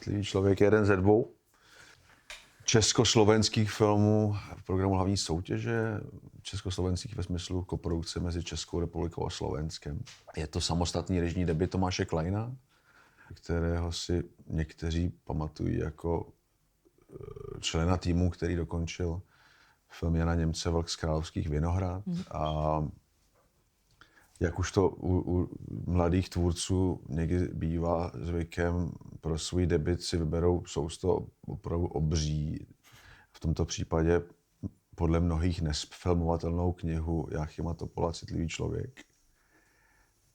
citlivý člověk, jeden ze 2 československých filmů v programu Hlavní soutěže, československých ve smyslu koprodukce mezi Českou republikou a Slovenskem. Je to samostatný režijní debut Tomáše Kleina, kterého si někteří pamatují jako člena týmu, který dokončil film Jana Němce Vlk z Královských Vinohrad. A jak už to u mladých tvůrců někdy bývá zvykem, pro svůj debut si vyberou sousto opravdu obří, v tomto případě podle mnohých nesfilmovatelnou knihu Jáchyma Topola Citlivý člověk.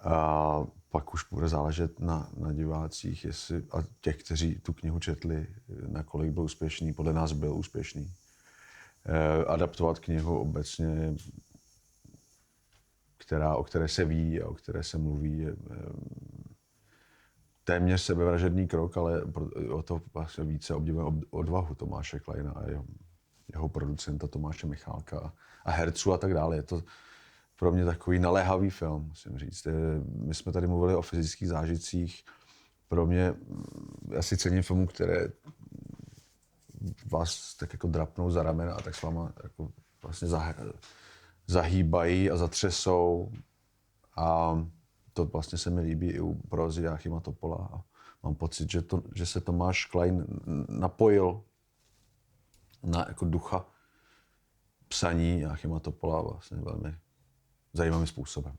A pak už bude záležet na divácích, jestli, a těch, kteří tu knihu četli, nakolik byl úspěšný, podle nás byl úspěšný. Adaptovat knihu obecně, o které se ví a o které se mluví, je téměř sebevražedný krok, ale o to vlastně více obdivujeme odvahu Tomáše Kleina a jeho producenta Tomáše Michálka a herců a tak dále. Je to pro mě takový naléhavý film, musím říct. My jsme tady mluvili o fyzických zážitcích. Pro mě asi cením filmů, které vás tak jako drapnou za ramena a tak s váma jako vlastně zahýbají a zatřesou. A to vlastně se mi líbí i u prózy Jáchyma Topola. A mám pocit, že se Tomáš Klein napojil na jako ducha psaní Jáchyma Topola vlastně velmi zajímavým způsobem.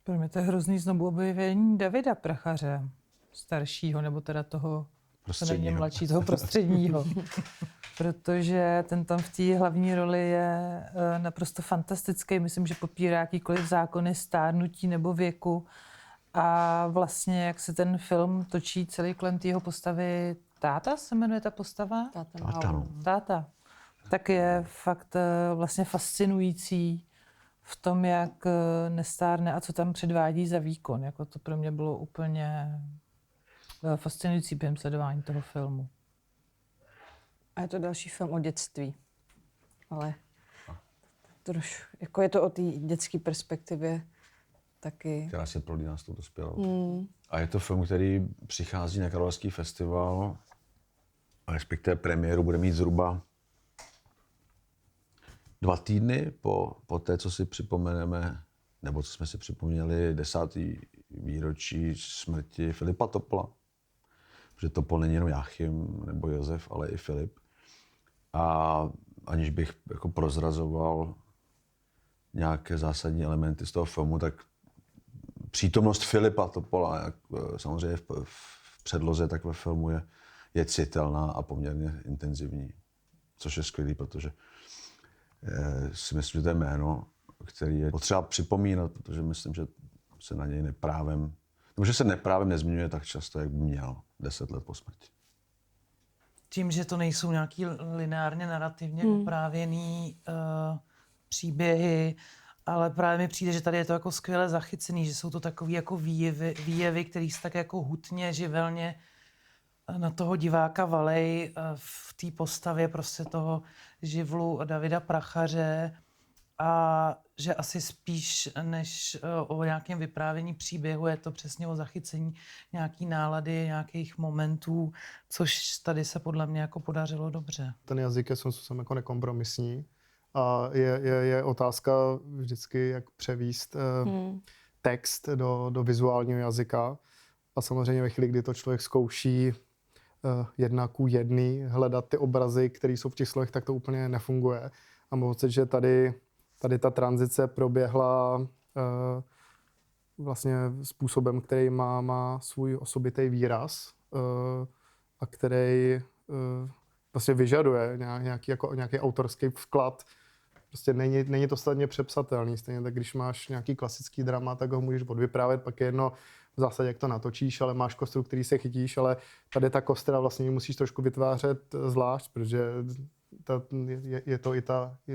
Pro mě to je hrozný znovu objevení Davida Prachaře, staršího, nebo teda toho mladší, toho prostředního. Protože ten tam v té hlavní roli je naprosto fantastický. Myslím, že popírá jakýkoliv zákony stárnutí nebo věku. A vlastně, jak se ten film točí celý kolem jeho postavy, Táta se jmenuje ta postava? Táta. Tak je fakt vlastně fascinující v tom, jak nestárne a co tam předvádí za výkon. Jako to pro mě bylo úplně fascinující během sledování toho filmu. A je to další film o dětství, ale jako je to o té dětské perspektivě taky. Která se prolíná s tou dospělou. A je to film, který přichází na Karlovarský festival, respektive premiéru bude mít zhruba 2 týdny po té, co si připomeneme, nebo co jsme si připomněli 10. výročí smrti Filipa Topola. Protože Topol není jenom Jáchym nebo Josef, ale i Filip. A aniž bych jako prozrazoval nějaké zásadní elementy z toho filmu, tak přítomnost Filipa Topola, jak samozřejmě v předloze, tak ve filmu je citelná a poměrně intenzivní. Což je skvělý, protože si myslím, že to je jméno, který je potřeba připomínat, protože myslím, že se na něj neprávem, nebo že se neprávem nezmiňuje tak často, jak by měl 10 let po smrti. Tím, že to nejsou nějaký lineárně narrativně vyprávěný příběhy, ale právě mi přijde, že tady je to jako skvěle zachycený, že jsou to takový jako výjevy, který se tak jako hutně, živelně na toho diváka valej v té postavě prostě toho živlu Davida Prachaře a že asi spíš než o nějakém vyprávění příběhu je to přesně o zachycení nějaký nálady, nějakých momentů, což tady se podle mě jako podařilo dobře. Ten jazyk je jsem jako nekompromisní a je otázka vždycky, jak převést text do vizuálního jazyka a samozřejmě ve chvíli, kdy to člověk zkouší 1:1 hledat ty obrazy, které jsou v těch slovech, tak to úplně nefunguje. A mám pocit, že tady ta tranzice proběhla vlastně způsobem, který má svůj osobitý výraz a který vlastně vyžaduje nějaký autorský vklad. Prostě není to snadně přepsatelný. Stejně tak, když máš nějaký klasický drama, tak ho můžeš odvyprávět, pak je jedno v zásadě, jak to natočíš, ale máš kostru, který se chytíš, ale tady ta kostra vlastně musíš trošku vytvářet zvlášť, protože je to i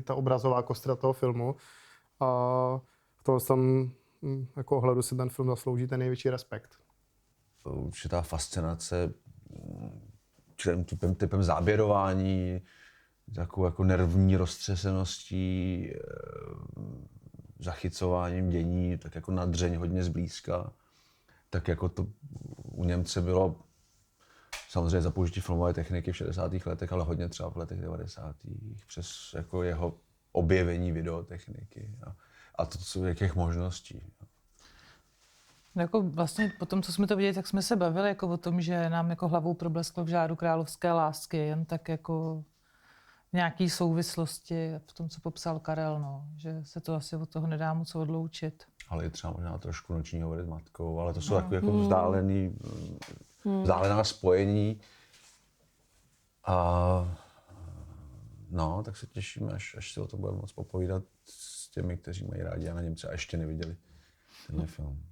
ta obrazová kostra toho filmu. A v tom tam jako ohledu si ten film zaslouží ten největší respekt. Určitá fascinace typem záběrování, takovou jako nervní roztřeseností, zachycováním dění, tak jako na dřeň hodně zblízka. tak jako to u Němce bylo samozřejmě za použití filmové techniky v 60. letech, ale hodně třeba v letech 90. přes jako jeho objevení videotechniky a to, co jakých možností. Jako vlastně po tom, co jsme to viděli, tak jsme se bavili jako o tom, že nám jako hlavou problesklo v žáru královské lásky, jen tak jako v nějaký souvislosti v tom, co popsal Karel, no. Že se to asi od toho nedá moc odloučit. Ale i třeba možná trošku Noční hovory s matkou, ale to jsou takové jako vzdálená spojení. A no, tak se těšíme, až si o tom budeme moc popovídat s těmi, kteří mají rádi Jana Němce a ještě neviděli tenhle film.